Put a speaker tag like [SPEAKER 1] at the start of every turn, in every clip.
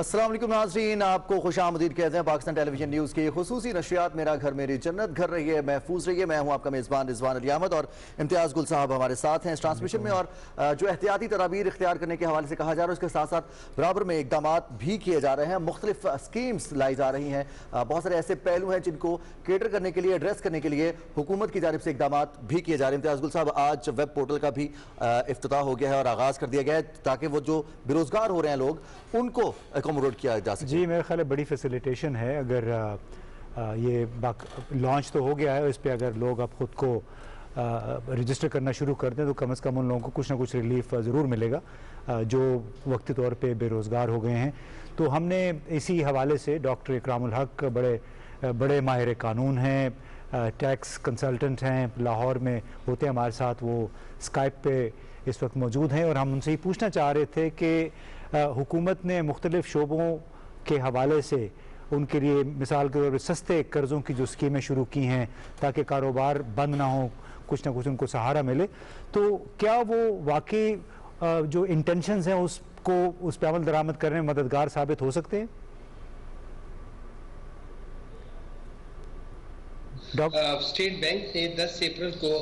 [SPEAKER 1] السلام علیکم ناظرین، آپ کو خوش آمدید کہتے ہیں پاکستان ٹیلی ویژن نیوز کی خصوصی نشریات میرا گھر میری جنت، گھر رہیے محفوظ رہیے۔ میں ہوں آپ کا میزبان رضوان علی احمد اور امتیاز گل صاحب ہمارے ساتھ ہیں اس ٹرانسمیشن میں، اور جو احتیاطی تدابیر اختیار کرنے کے حوالے سے کہا جا رہا ہے اس کے ساتھ ساتھ برابر میں اقدامات بھی کیے جا رہے ہیں، مختلف اسکیمز لائی جا رہی ہیں، بہت سارے ایسے پہلو ہیں جن کو کیٹر کرنے کے لیے، ایڈریس کرنے کے لیے حکومت کی جانب سے اقدامات بھی کیے جا رہے ہیں۔ امتیاز گل صاحب، آج ویب پورٹل کا بھی افتتاح ہو گیا ہے اور آغاز کر دیا گیا ہے تاکہ وہ جو بے روزگار ہو رہے ہیں لوگ ان کو اکوموڈیٹ کیا جا سکے۔
[SPEAKER 2] جی میرے خیال ہے بڑی فیسیلیٹیشن ہے، اگر یہ لانچ تو ہو گیا ہے، اس پہ اگر لوگ اب خود کو رجسٹر کرنا شروع کر دیں تو کم از کم ان لوگوں کو کچھ نہ کچھ ریلیف ضرور ملے گا جو وقتی طور پہ بے روزگار ہو گئے ہیں۔ تو ہم نے اسی حوالے سے ڈاکٹر اکرام الحق بڑے ماہر قانون ہیں، ٹیکس کنسلٹنٹ ہیں، لاہور میں ہوتے ہیں ہمارے ساتھ، وہ اسکائپ پہ اس وقت موجود ہیں، اور ہم ان سے یہ پوچھنا چاہ رہے تھے کہ حکومت نے مختلف شعبوں کے حوالے سے ان کے لیے مثال کے طور پر سستے قرضوں کی جو اسکیمیں شروع کی ہیں تاکہ کاروبار بند نہ ہو، کچھ نہ کچھ ان کو سہارا ملے، تو کیا وہ واقعی جو انٹینشنز ہیں اس پہ عمل درآمد کرنے میں مددگار ثابت ہو سکتے ہیں؟
[SPEAKER 3] اسٹیٹ بینک نے 10 اپریل کو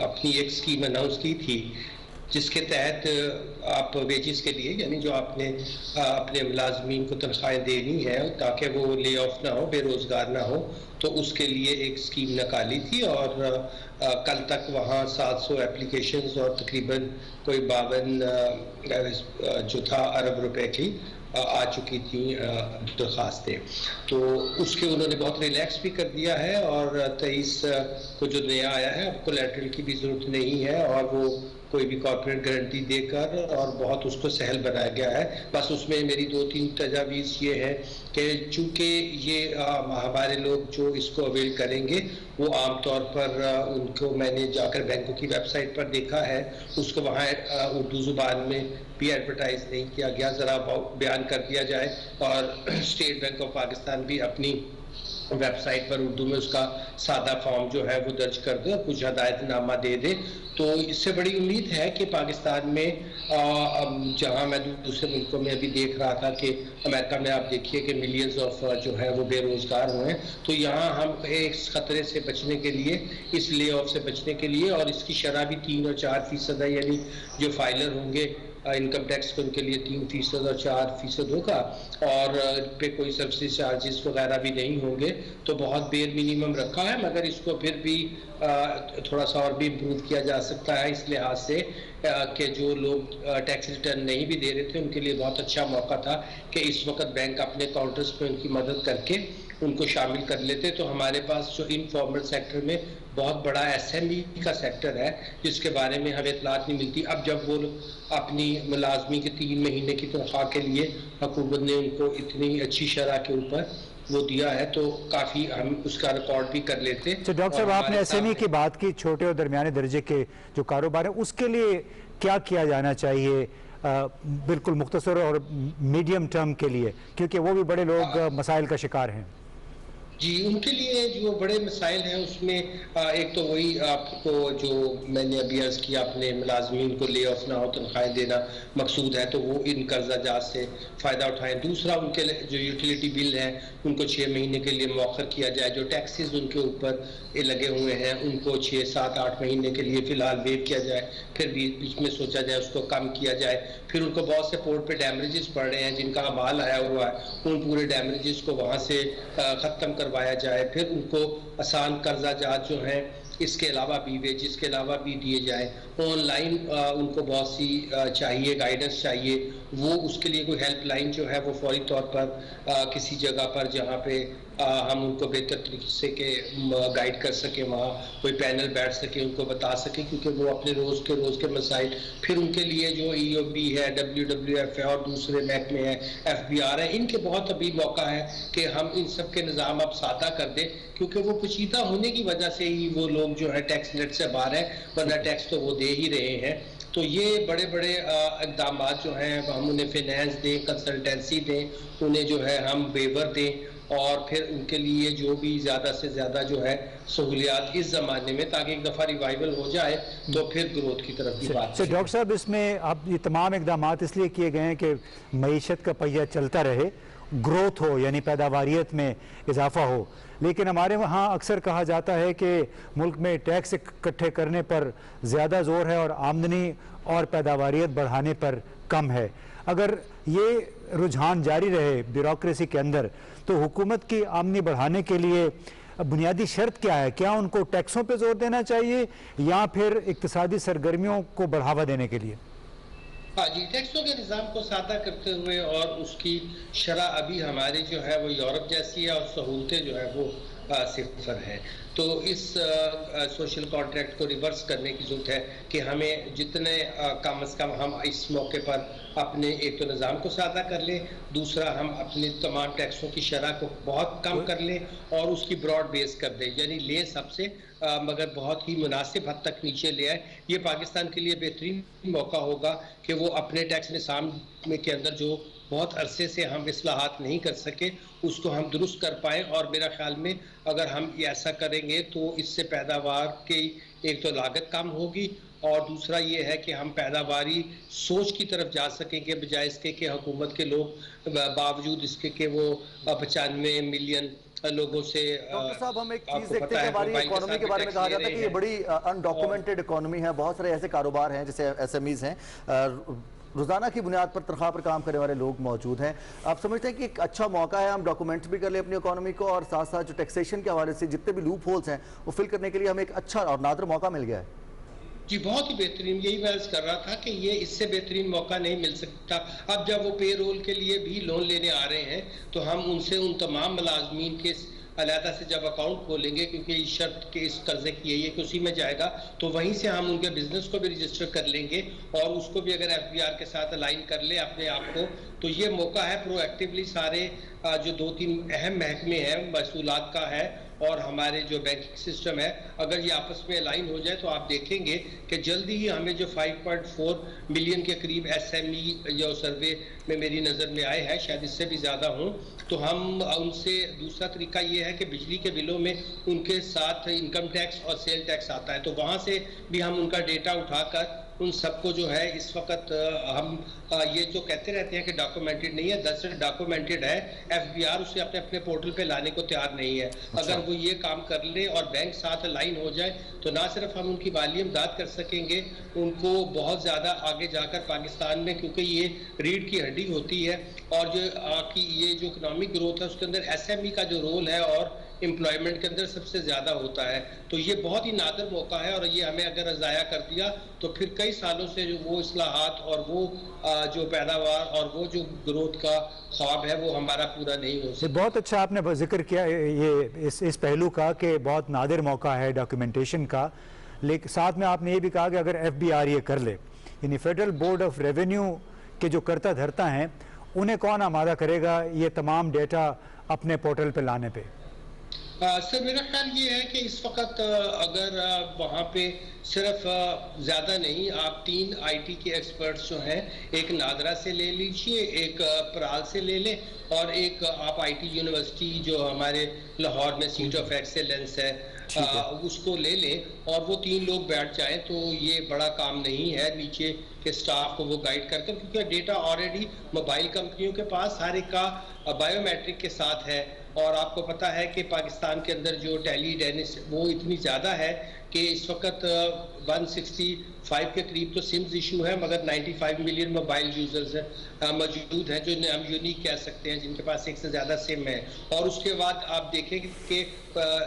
[SPEAKER 3] اپنی ایک اسکیم اناؤنس کی تھی جس کے تحت آپ ویجز کے لیے، یعنی جو آپ نے اپنے ملازمین کو تنخواہیں دینی ہے تاکہ وہ لے آف نہ ہو، بے روزگار نہ ہو، تو اس کے لیے ایک اسکیم نکالی تھی، اور کل تک وہاں 700 اپلیکیشنز اور تقریباً کوئی 52 جو تھا ارب روپے کی آ چکی تھیں درخواستیں۔ تو اس کے انہوں نے بہت ریلیکس بھی کر دیا ہے، اور 23 کو جو نیا آیا ہے اب کولیٹرل کی بھی ضرورت نہیں ہے، اور وہ کوئی بھی کارپوریٹ گارنٹی دے کر، اور بہت اس کو سہل بنایا گیا ہے۔ بس اس میں میری 2-3 تجاویز یہ ہے کہ چونکہ یہ ہمارے لوگ جو اس کو اویل کریں گے وہ عام طور پر ان کو میں نے جا کر بینکوں کی ویب سائٹ پر دیکھا ہے، اس کو وہاں اردو زبان میں بھی ایڈورٹائز نہیں کیا گیا، ذرا بیان کر دیا جائے، اور اسٹیٹ بینک آف پاکستان بھی اپنی ویب سائٹ پر اردو میں اس کا سادہ فارم جو ہے وہ درج کر دے اور کچھ ہدایت نامہ دے دے۔ تو اس سے بڑی امید ہے کہ پاکستان میں جہاں میں دوسرے ملکوں میں ابھی دیکھ رہا تھا کہ امریکہ میں آپ دیکھیے کہ ملینز آف جو ہے وہ بے روزگار ہوئے ہیں، تو یہاں ہم ایک خطرے سے بچنے کے لیے، اس لے آف سے بچنے کے لیے، اور اس کی شرح بھی 3 اور 4% ہے، یعنی جو فائلر ہوں گے انکم ٹیکس کے ان کے لیے 3% اور 4% ہوگا، اور پہ کوئی سبسڈی چارجز وغیرہ بھی نہیں ہوں گے، تو بہت بیر منیمم رکھا ہے، مگر اس کو پھر بھی تھوڑا سا اور بھی امپروو کیا جا سکتا ہے اس لحاظ سے کہ جو لوگ ٹیکس ریٹرن نہیں بھی دے رہے تھے ان کے لیے بہت اچھا موقع تھا کہ اس وقت بینک اپنے کاؤنٹرز پہ ان کی مدد کر کے ان کو شامل کر لیتے۔ تو ہمارے پاس جو انفارمل سیکٹر میں بہت بڑا SME کا سیکٹر ہے جس کے بارے میں ہمیں اطلاعات نہیں ملتی، اب جب وہ اپنی ملازمی کے 3 مہینے کی تنخواہ کے لیے حکومت نے ان کو اتنی اچھی شرح کے اوپر وہ دیا ہے تو کافی ہم اس کا ریکارڈ بھی کر لیتے۔
[SPEAKER 2] ڈاکٹر صاحب، آپ نے SME کی بات کی، چھوٹے اور درمیانے درجے کے جو کاروبار ہیں، اس کے لیے کیا کیا جانا چاہیے بالکل مختصر اور میڈیم ٹرم کے لیے، کیونکہ وہ بھی بڑے لوگ مسائل کا شکار ہیں؟
[SPEAKER 3] جی، ان کے لیے جو بڑے مسائل ہیں اس میں ایک تو وہی آپ کو جو میں نے ابھی عرض کیا، اپنے ملازمین کو لے آف نہ ہو، تنخواہیں دینا مقصود ہے، تو وہ ان قرضہ جات سے فائدہ اٹھائیں۔ دوسرا، ان کے جو یوٹیلیٹی بل ہیں ان کو 6 مہینے کے لیے مؤخر کیا جائے، جو ٹیکسز ان کے اوپر لگے ہوئے ہیں ان کو 6، 7، 8 مہینے کے لیے فی الحال ویو کیا جائے، پھر بیچ میں سوچا جائے اس کو کم کیا جائے۔ پھر ان کو بہت سے پورٹ پہ ڈیمیجز پڑ رہے ہیں جن کا مال آیا ہوا ہے، ان پورے ڈیمیجز کو وہاں سے ختم کروایا جائے، پھر ان کو آسان قرضہ جات جو ہیں اس کے علاوہ بھی ویجز کے علاوہ بھی دیے جائیں۔ آن لائن ان کو بہت سی چاہیے گائیڈنس چاہیے، وہ اس کے لیے کوئی ہیلپ لائن جو ہے وہ فوری طور پر کسی جگہ پر جہاں پہ ہم ان کو بہتر طریقے سے کہ گائیڈ کر سکیں، وہاں کوئی پینل بیٹھ سکے، ان کو بتا سکیں، کیونکہ وہ اپنے روز کے مسائل، پھر ان کے لیے جو EOB ہے، WWF ہے اور دوسرے محکمے ہیں، FBR ہے، ان کے بہت ابھی موقع ہے کہ ہم ان سب کے نظام اب سادہ کر دیں، کیونکہ وہ پیچیدہ ہونے کی وجہ سے ہی وہ لوگ جو ہے ٹیکس نیٹ سے باہر ہیں، ورنہ ٹیکس تو وہ دے ہی رہے ہیں۔ تو یہ بڑے بڑے اقدامات جو ہیں ہم انہیں فائنینس دیں، کنسلٹنسی دیں، انہیں جو ہے ہم ویور دیں، اور پھر ان کے لیے جو بھی زیادہ سے زیادہ جو ہے سہولیات اس زمانے میں، تاکہ ایک دفعہ ریوائیول ہو جائے تو پھر گروتھ کی طرف بھی بات.
[SPEAKER 2] ڈاکٹر صاحب اس میں اب یہ تمام اقدامات اس لیے کیے گئے ہیں کہ معیشت کا پہیہ چلتا رہے، گروتھ ہو یعنی پیداواریت میں اضافہ ہو، لیکن ہمارے وہاں اکثر کہا جاتا ہے کہ ملک میں ٹیکس اکٹھے کرنے پر زیادہ زور ہے اور آمدنی اور پیداواریت بڑھانے پر کم ہے. اگر یہ رجحان جاری رہے بیوروکریسی کے اندر تو حکومت کی آمدنی بڑھانے کے لیے بنیادی شرط کیا ہے؟ کیا ان کو ٹیکسوں پہ زور دینا چاہیے یا پھر اقتصادی سرگرمیوں کو بڑھاوا دینے کے لیے؟
[SPEAKER 3] ہاں جی، ٹیکسوں کے نظام کو سادہ کرتے ہوئے اور اس کی شرح ابھی ہماری جو ہے وہ یورپ جیسی ہے اور سہولتیں جو ہے وہ صفر ہے. تو اس سوشل کانٹریکٹ کو ریورس کرنے کی ضرورت ہے کہ ہمیں جتنے کم از کم ہم اس موقع پر اپنے ایک تو نظام کو سادہ کر لیں، دوسرا ہم اپنے تمام ٹیکسوں کی شرح کو بہت کم کر لیں اور اس کی براڈ بیس کر دیں، یعنی لیں سب سے مگر بہت ہی مناسب حد تک نیچے لے آئے. یہ پاکستان کے لیے بہترین موقع ہوگا کہ وہ اپنے ٹیکس نظام کے اندر جو بہت عرصے سے ہم اصلاحات نہیں کر سکے اس کو ہم درست کر پائیں. اور میرا خیال میں اگر ہم ایسا کریں گے تو اس سے پیداوار کی ایک تو لاگت کم ہوگی اور دوسرا یہ ہے کہ ہم پیداواری سوچ کی طرف جا سکیں گے، بجائے اس کے کہ حکومت کے لوگ باوجود اس کے کہ وہ 95 ملین لوگوں سے.
[SPEAKER 1] ڈاکٹر صاحب ہم ایک چیز دیکھتے ہیں کہ ہماری اکانومی کے بارے میں کہا جاتا ہے کہ یہ بڑی انڈاکومنٹڈ اکانومی ہے، بہت سارے ایسے کاروبار ہیں جیسے ایس ایم ایز ہیں، روزانہ کی بنیاد پر تنخواہ پر کام کرنے والے لوگ موجود ہیں. آپ سمجھتے ہیں کہ ایک اچھا موقع ہے ہم ڈاکومنٹ بھی کر لیں اپنی اکانومی کو اور ساتھ ساتھ جو ٹیکسیشن کے حوالے سے جتنے بھی لوپ ہولز ہیں وہ فل کرنے کے لیے ہمیں ایک اچھا اور نادر موقع مل گیا ہے؟
[SPEAKER 3] جی بہت ہی بہترین، یہی میں عرض کر رہا تھا کہ یہ اس سے بہترین موقع نہیں مل سکتا. اب جب وہ پے رول کے لیے بھی لون لینے آ رہے ہیں تو ہم ان سے ان تمام ملازمین کے علیحدہ سے جب اکاؤنٹ کھولیں گے، کیونکہ اس شرط کے اس قرضے کی یہی ہے کہ اسی میں جائے گا، تو وہیں سے ہم ان کے بزنس کو بھی رجسٹر کر لیں گے اور اس کو بھی اگر ایف بی آر کے ساتھ الائن کر لیں اپنے آپ کو تو یہ موقع ہے پرو ایکٹیولی سارے جو 2-3 اہم محکمے ہیں، محصولات کا ہے اور ہمارے جو بینکنگ سسٹم ہے، اگر یہ آپس میں الائن ہو جائے تو آپ دیکھیں گے کہ جلدی ہی ہمیں جو 5.4 ملین کے قریب ایس ایم ای جو سروے میں میری نظر میں آئے ہیں، شاید اس سے بھی زیادہ ہوں، تو ہم ان سے دوسرا طریقہ یہ ہے کہ بجلی کے بلوں میں ان کے ساتھ انکم ٹیکس اور سیل ٹیکس آتا ہے، تو وہاں سے بھی ہم ان کا ڈیٹا اٹھا کر ان سب کو جو ہے اس وقت ہم یہ جو کہتے رہتے ہیں کہ ڈاکومنٹڈ نہیں ہے، دراصل ڈاکومنٹڈ ہے. ایف بی آر اسے اپنے پورٹل پہ لانے کو تیار نہیں ہے. اگر وہ یہ کام کر لے اور بینک ساتھ لائن ہو جائے تو نہ صرف ہم ان کی مالی امداد کر سکیں گے، ان کو بہت زیادہ آگے جا کر پاکستان میں، کیونکہ یہ ریڑھ کی ہڈی ہوتی ہے اور جو یہ جو اکنامک گروتھ ہے اس کے اندر ایس ایم ای کا جو رول ہے اور امپلائمنٹ کے اندر سب سے زیادہ ہوتا ہے، تو یہ بہت ہی نادر موقع ہے اور یہ ہمیں اگر ضائع کر دیا تو پھر کئی سالوں سے جو وہ اصلاحات اور وہ جو پیداوار اور وہ جو گروتھ کا خواب ہے وہ ہمارا پورا نہیں ہو سکتا.
[SPEAKER 2] بہت اچھا آپ نے ذکر کیا یہ اس پہلو کا کہ بہت نادر موقع ہے ڈاکیومنٹیشن کا، لیکن ساتھ میں آپ نے یہ بھی کہا کہ اگر ایف بی آر یہ کر لے، یعنی فیڈرل بورڈ آف ریونیو کے جو کرتا دھرتا ہیں انہیں کون آمادہ کرے گا یہ تمام ڈیٹا اپنے پورٹل پہ لانے پہ؟
[SPEAKER 3] سر میرا خیال یہ ہے کہ اس وقت اگر وہاں پہ صرف زیادہ نہیں، آپ 3 آئی ٹی کے ایکسپرٹس جو ہیں، ایک نادرا سے لے لیجئے، ایک پرال سے لے لیں اور ایک آپ آئی ٹی یونیورسٹی جو ہمارے لاہور میں سیٹ آف ایکسیلنس ہے اس کو لے لیں اور وہ 3 لوگ بیٹھ جائیں تو یہ بڑا کام نہیں ہے نیچے کے سٹاف کو وہ گائیڈ کر کر، کیونکہ ڈیٹا آلریڈی موبائل کمپنیوں کے پاس ہر ایک کا بائیو میٹرک کے ساتھ ہے اور آپ کو پتا ہے کہ پاکستان کے اندر جو ٹیلی ڈینس وہ اتنی زیادہ ہے کہ اس وقت 165 کے قریب تو سمز ایشو ہے، مگر 95 ملین موبائل یوزرز موجود ہیں جو ہم یونیک کہہ سکتے ہیں، جن کے پاس ایک سے زیادہ سم ہے. اور اس کے بعد آپ دیکھیں کہ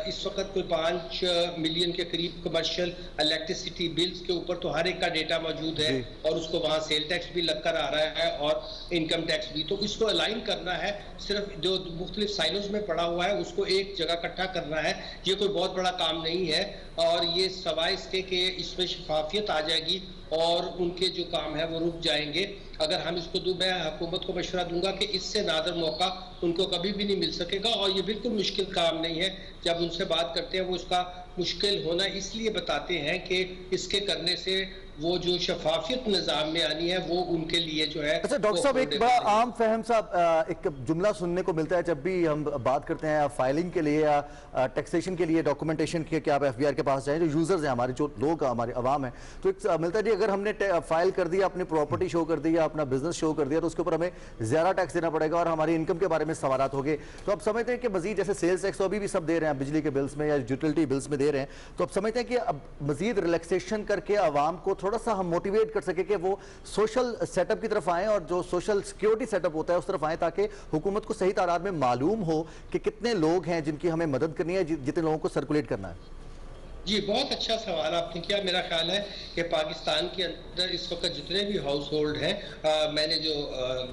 [SPEAKER 3] اس وقت کوئی 5 ملین کے قریب کمرشل الیکٹریسٹی بلز کے اوپر تو ہر ایک کا ڈیٹا موجود ہے اور اس کو وہاں سیل ٹیکس بھی لگ کر آ رہا ہے اور انکم ٹیکس بھی، تو اس کو الائن کرنا ہے. صرف جو مختلف سائلوز میں پڑا ہوا ہے اس کو ایک جگہ اکٹھا کرنا ہے، یہ کوئی بہت بڑا کام نہیں ہے اور یہ سوائے اس کے کہ اس میں شفافیت آ جائے گی اور ان کے جو کام ہے وہ رک جائیں گے. اگر ہم اس کو میں حکومت کو مشورہ دوں گا کہ اس سے نادر موقع ان کو کبھی بھی نہیں مل سکے گا اور یہ بالکل مشکل کام نہیں ہے. جب ان سے بات کرتے ہیں وہ اس کا مشکل ہونا اس لیے بتاتے ہیں کہ اس کے کرنے سے वो जो शफाफियत निज़ाम में आनी है वो उनके लिए जो है।
[SPEAKER 1] अच्छा डॉक्टर साहब, एक बड़ा आम फहम साहब एक जुमला सुनने को मिलता है जब भी हम बात करते हैं फाइलिंग के लिए या टैक्सेशन के लिए, डॉक्यूमेंटेशन के, कि आप एफबीआर के पास जाएं, जो यूजर्स हैं हमारे, जो लोग हमारे अवाम हैं, तो एक मिलता है जी अगर हमने फाइल कर दिया, अपनी प्रॉपर्टी शो कर दी या अपना बिजनेस शो कर दिया, तो उसके ऊपर हमें ज़्यादा टैक्स देना पड़ेगा और हमारी इनकम के बारे में सवालात हो गए। तो आप समझते हैं कि मजीद जैसे सेल्स टैक्स तो अभी भी सब दे रहे हैं, बिजली के बिल्स में या यूटिलिटी बिल्स में दे रहे हैं, तो आप समझते हैं कि अब मजीद रिलैक्सेशन करके आवाम को थोड़ा सा हम मोटिवेट कर सके कि वो सोशल सेटअप की तरफ आएँ और जो सोशल सिक्योरिटी सेटअप होता है उस तरफ आएँ, ताकि हुकूमत को सही तादाद में मालूम हो कि कितने लोग हैं जिनकी हमें मदद करनी है, जितने लोगों को सर्कुलेट करना है।
[SPEAKER 3] जी, बहुत अच्छा सवाल आपने किया। मेरा ख्याल है कि पाकिस्तान के अंदर इस वक्त जितने भी हाउस होल्ड हैं, मैंने जो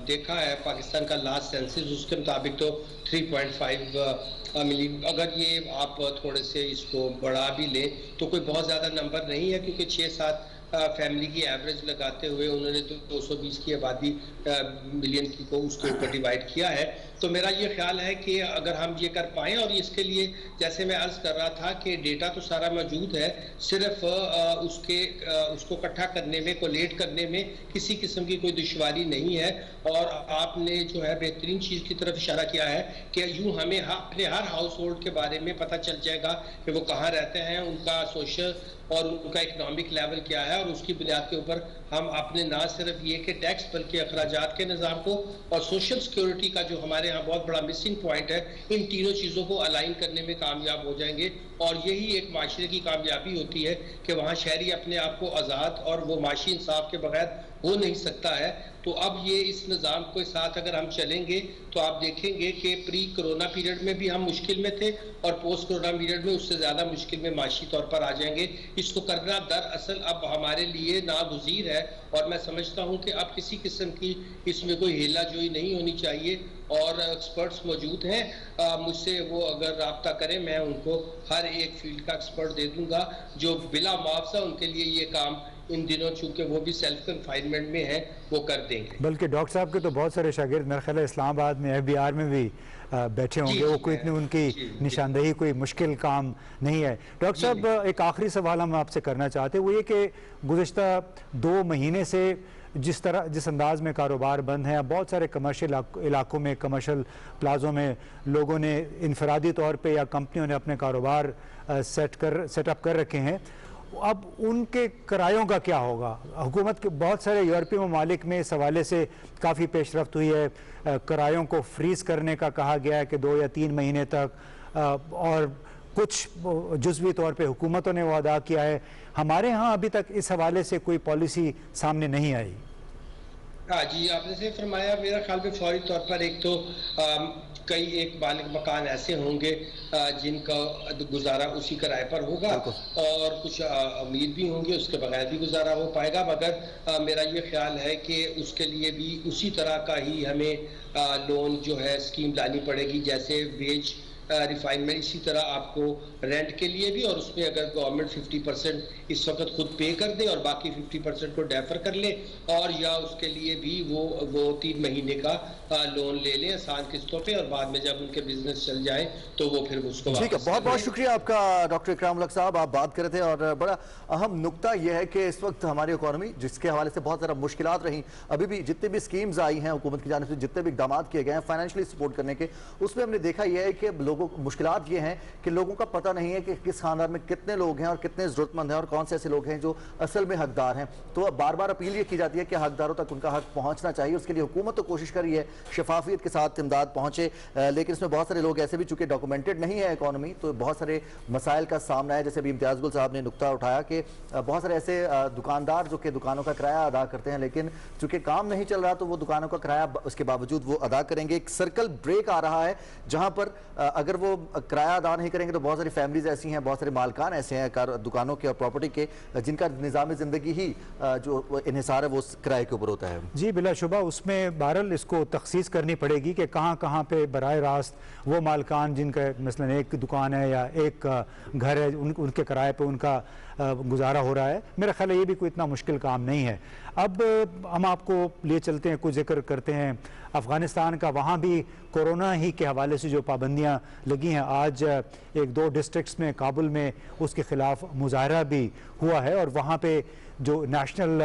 [SPEAKER 3] देखा है पाकिस्तान का लास्ट सेंसस, उसके मुताबिक तो 3.5 मिलियन, अगर ये आप थोड़े से इसको बढ़ा भी लें तो कोई बहुत ज़्यादा नंबर नहीं है, क्योंकि 6-7 फैमिली की एवरेज लगाते हुए उन्होंने तो 220 की आबादी मिलियन की को उसके ऊपर डिवाइड किया है। तो मेरा ये ख्याल है कि अगर हम ये कर पाएँ, और इसके लिए जैसे मैं अर्ज़ कर रहा था कि डेटा तो सारा मौजूद है, सिर्फ उसको इकट्ठा करने में, कोलेट करने में किसी किस्म की कोई दुश्वारी नहीं है। और आपने जो है बेहतरीन चीज़ की तरफ इशारा किया है कि यूँ हमें अपने हर हाउस होल्ड के बारे में पता चल जाएगा कि वो कहाँ रहते हैं, उनका सोशल और उनका इकनॉमिक लेवल क्या है, और उसकी बुनियाद के ऊपर हम अपने ना सिर्फ ये कि टैक्स बल्कि अखराजात के निज़ाम को और सोशल सिक्योरिटी का जो हमारे यहाँ बहुत बड़ा मिसिंग पॉइंट है, इन तीनों चीज़ों को अलाइन करने में कामयाब हो जाएंगे। और यही एक माशरे की कामयाबी होती है कि वहाँ शहरी अपने आप को आज़ाद और वो माशी इंसाफ के बगैर हो नहीं सकता है। तो अब ये इस निज़ाम के साथ अगर हम चलेंगे तो आप देखेंगे कि प्री कोरोना पीरियड में भी हम मुश्किल में थे और पोस्ट कोरोना पीरियड में उससे ज़्यादा मुश्किल में माशी तौर पर आ जाएंगे। इसको करना दरअसल अब हमारे लिए नागुज़ीर है, और मैं समझता हूँ कि अब किसी किस्म की इसमें कोई हेला जोई नहीं होनी चाहिए। और एक्सपर्ट्स मौजूद हैं, मुझसे वो अगर रब्ता करें, मैं उनको हर एक फील्ड का एक्सपर्ट दे दूँगा जो बिला मुआवजा उनके लिए ये काम इन दिनों, चूंकि वो भी सेल्फ कन्फाइनमेंट में है, वो कर देंगे।
[SPEAKER 2] बल्कि डॉक्टर साहब के तो बहुत सारे शागिर्द मेरा ख्याल है इस्लामाबाद में एफबीआर में भी बैठे होंगे, वो कोई इतनी उनकी निशानदेही कोई मुश्किल काम नहीं है। डॉक्टर साहब, एक आखिरी सवाल हम आपसे करना चाहते हैं, वो ये कि गुज़िश्ता 2 महीने से जिस अंदाज में कारोबार बंद हैं, बहुत सारे कमर्शियल इलाकों में, कमर्शियल प्लाज़ों में लोगों ने इनफरादी तौर पे या कंपनियों ने अपने कारोबार सेटअप कर रखे हैं, अब उनके किरायों का क्या होगा? हुकूमत के बहुत सारे यूरोपीय ममालिक में इस हवाले से काफ़ी पेशरफ्त हुई है, किरायों को फ्रीज़ करने का कहा गया है कि 2 या 3 महीने तक, और कुछ जुज़वी तौर पे हुकूमतों ने वो अदा किया है। हमारे यहाँ अभी तक इस हवाले से कोई पॉलिसी सामने नहीं आई।
[SPEAKER 3] हाँ जी, आपने सही फरमाया। मेरा ख्याल में फौरी तौर पर एक तो कई एक मालिक मकान ऐसे होंगे जिनका गुजारा उसी किराए पर होगा, और कुछ अमीर भी होंगे उसके बगैर भी गुजारा हो पाएगा। मगर मेरा ये ख्याल है कि उसके लिए भी उसी तरह का ही हमें लोन जो है स्कीम लानी पड़ेगी, जैसे वेज रिफाइनमेंट, इसी तरह आपको रेंट के लिए भी, और उसमें अगर गवर्नमेंट 50% इस वक्त खुद पे कर दे और बाकी 50% को डेफर कर ले, और या उसके लिए भी वो 3 महीने का लोन ले लें आसान किस्तों पे, और बाद में जब उनके बिजनेस चल जाए तो वो फिर उसको
[SPEAKER 1] ठीक है। बहुत बहुत शुक्रिया आपका डॉक्टर इकराम उल हक साहब, आप बात कर रहे थे, और बड़ा अहम नुकता यह है कि इस वक्त हमारी इकॉनमी जिसके हवाले से बहुत ज़्यादा मुश्किलात रहीं, अभी भी जितने भी स्कीम्स आई हैं हुकूमत की जानिब से, जितने भी इक़दाम किए गए हैं फाइनेंशियली सपोर्ट करने के, उसमें हमने देखा यह है कि लोगों मुश्किलात ये हैं कि लोगों का पता नहीं है कि किस खानदान में कितने लोग हैं और कितने ज़रूरतमंद हैं और कौन से ऐसे लोग हैं जो असल में हकदार हैं। तो अब बार बार अपील ये की जाती है कि हकदारों तक उनका हक पहुंचना चाहिए। उसके लिए हुकूमत तो कोशिश कर रही है शफाफियत के साथ इमदाद पहुंचे, लेकिन इसमें बहुत सारे लोग ऐसे भी चूँकि डॉक्यूमेंटेड नहीं है इकॉनमी, तो बहुत सारे मसाइल का सामना है। जैसे अभी इम्तियाज़ गुल साहब ने नुकता उठाया कि बहुत सारे ऐसे दुकानदार जो कि दुकानों का किराया अदा करते हैं, लेकिन चूँकि काम नहीं चल रहा तो वो दुकानों का किराया उसके बावजूद वो अदा करेंगे। एक सर्कल ब्रेक आ रहा है जहाँ पर अगर वो किराया अदा नहीं करेंगे तो बहुत सारी फैमिलीज ऐसी हैं, बहुत सारे मालकान ऐसे हैं दुकानों के और प्रॉपर्टी के, जिनका निज़ाम ज़िंदगी ही जो इन्हिसार है वो किराए के ऊपर होता है। जी
[SPEAKER 2] बिलाशुबा उसमें बहरहाल इसको तखसीस करनी पड़ेगी कि कहाँ कहाँ पे बराह रास्त वो मालकान जिनका मसलन एक दुकान है या एक घर है, उनके किराए पे उनका गुजारा हो रहा है। मेरा ख्याल है ये भी कोई इतना मुश्किल काम नहीं है। अब हम आपको लिए चलते हैं, कुछ जिक्र करते हैं अफ़गानिस्तान का। वहाँ भी कोरोना ही के हवाले से जो पाबंदियाँ लगी हैं, आज 1-2 डिस्ट्रिक्ट्स में, काबुल में उसके ख़िलाफ़ मुज़ाहरा भी हुआ है, और वहाँ पे जो नेशनल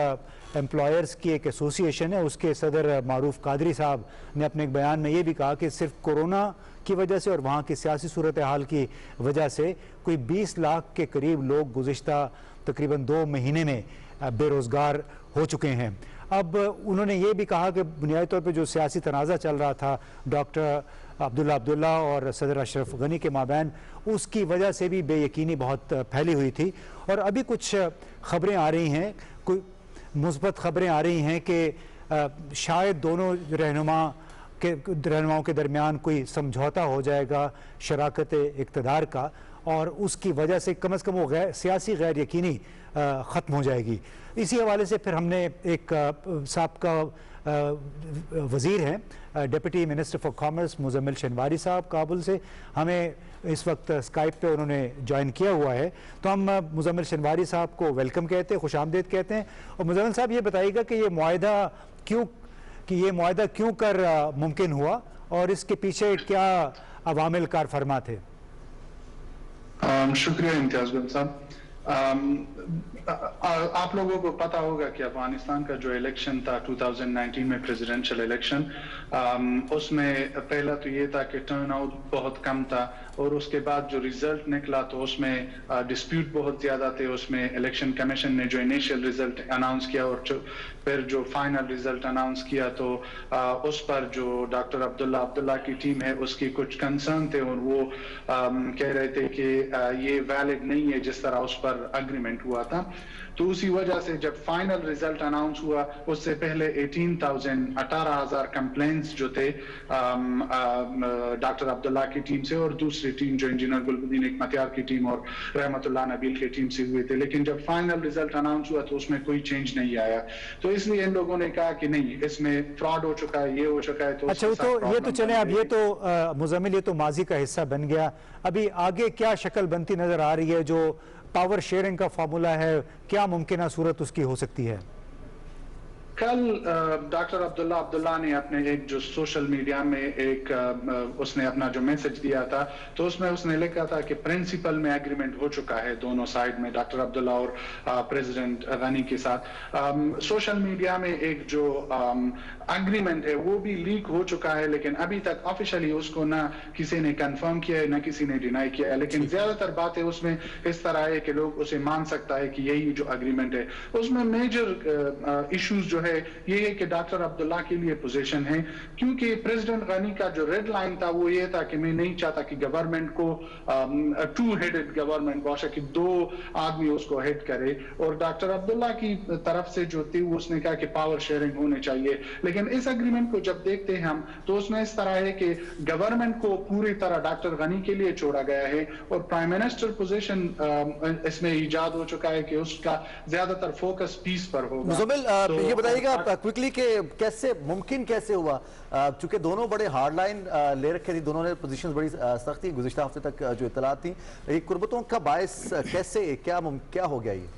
[SPEAKER 2] एम्प्लॉयर्स की एक एसोसिएशन है उसके सदर मारूफ कादरी साहब ने अपने एक बयान में ये भी कहा कि सिर्फ कोरोना की वजह से और वहाँ की सियासी सूरत हाल की वजह से कोई 20 लाख के करीब लोग गुज़िश्ता तकरीबन 2 महीने में बेरोज़गार हो चुके हैं। अब उन्होंने ये भी कहा कि बुनियादी तौर पे जो सियासी तनाज़ा चल रहा था डॉक्टर अब्दुल्ला और सदर अशरफ गनी के माबैन, उसकी वजह से भी बेयकीनी बहुत फैली हुई थी। और अभी कुछ ख़बरें आ रही हैं, कोई मुस्बत ख़बरें आ रही हैं कि शायद दोनों रहनुमाओं के दरमियान कोई समझौता हो जाएगा शराकत इक़्तिदार का, और उसकी वजह से कम से कम वो सियासी गैर यकीनी ख़त्म हो जाएगी। इसी हवाले से फिर हमने एक साबका वज़ीर हैं deputy minister for commerce Muzammil Shinwari साहब काबुल से, हमें इस वक्त स्काइप पे उन्होंने ज्वाइन किया हुआ है, तो हम मुज़म्मिल शनवारी साहब को वेलकम कहते हैं, खुशामदीद कहते हैं। और मुज़म्मिल साहब ये बताइएगा कि ये मुआहदा क्यों कर मुमकिन हुआ और इसके पीछे क्या अवामिल कार फरमा थे?
[SPEAKER 4] शुक्रिया इम्तियाज़ गुल साहब। आप लोगों को पता होगा कि अफगानिस्तान का जो इलेक्शन था 2019 में प्रेसिडेंशियल इलेक्शन, उसमें पहला तो ये था कि टर्नआउट बहुत कम था, और उसके बाद जो रिजल्ट निकला तो उसमें डिस्प्यूट बहुत ज़्यादा थे। उसमें इलेक्शन कमीशन ने जो इनिशियल रिजल्ट अनाउंस किया और फिर जो फाइनल रिजल्ट अनाउंस किया तो उस पर जो डॉक्टर अब्दुल्ला की टीम है उसकी कुछ कंसर्न थे, और वो कह रहे थे कि ये वैलिड नहीं है जिस तरह उस पर एग्रीमेंट हुआ था। तो उसी वजह से जब फाइनल रिजल्ट अनाउंस हुआ उससे पहले 18,000 कंप्लेंट्स जो थे डॉक्टर अब्दुल्ला की टीम से और दूसरी टीम जो इंजीनियर गुलबदीन इकमतियार की टीम और रहमतुल्लाह नबील की टीम से हुए थे, लेकिन जब फाइनल रिजल्ट अनाउंस हुआ तो उसमें कोई चेंज नहीं आया। तो इसलिए इन लोगों ने कहा कि नहीं, इसमें फ्रॉड हो चुका है, ये हो चुका है। तो
[SPEAKER 2] अच्छा, तो ये तो चले, अब ये तो मुज़म्मिल ये तो माजी का हिस्सा बन गया, अभी आगे क्या शक्ल बनती नजर आ रही है? जो पावर शेयरिंग का फार्मूला है, क्या मुमकिन सूरत उसकी हो सकती है?
[SPEAKER 4] कल डॉक्टर अब्दुल्ला ने अपने एक जो सोशल मीडिया में एक उसने अपना जो मैसेज दिया था तो उसमें उसने लिखा था कि प्रिंसिपल में एग्रीमेंट हो चुका है दोनों साइड में, डॉक्टर अब्दुल्ला और प्रेसिडेंट गनी के साथ। सोशल मीडिया में एक जो एग्रीमेंट है वो भी लीक हो चुका है, लेकिन अभी तक ऑफिशियली उसको ना किसी ने कंफर्म किया है ना किसी ने डिनाई किया है, लेकिन ज्यादातर बातें उसमें इस तरह है कि लोग उसे मान सकता है कि यही जो एग्रीमेंट है। उसमें मेजर इश्यूज जो है ये है कि डॉक्टर अब्दुल्ला के लिए पोजीशन है, क्योंकि प्रेसिडेंट गनी का जो रेड लाइन था वो ये था कि मैं नहीं चाहता कि गवर्नमेंट को टू हेडेड गवर्नमेंट बादशाह कि 2 आदमी उसको हेड करे, और डॉक्टर अब्दुल्ला की तरफ से जो थी उसने कहा कि पावर शेयरिंग होनी चाहिए। लेकिन इस एग्रीमेंट को जब देखते हैं हम तो उसमें इस तरह है कि गवर्नमेंट को पूरी तरह डॉक्टर गनी के लिए छोड़ा गया है और प्राइम मिनिस्टर पोजीशन इसमें इजाद हो चुका है कि उसका ज्यादातर फोकस पीस पर होगा।
[SPEAKER 1] मुज़म्मिल ये बताइएगा क्विकली कि कैसे मुमकिन कैसे हुआ, चूंकि दोनों बड़े हार्ड लाइन ले रखे थी, दोनों ने पोजीशंस बड़ी सख्त थी, गुज़िश्ता हफ्ते तक जो इत्तलात थी, ये कुर्बतों का बायस कैसे क्या हो गया? ये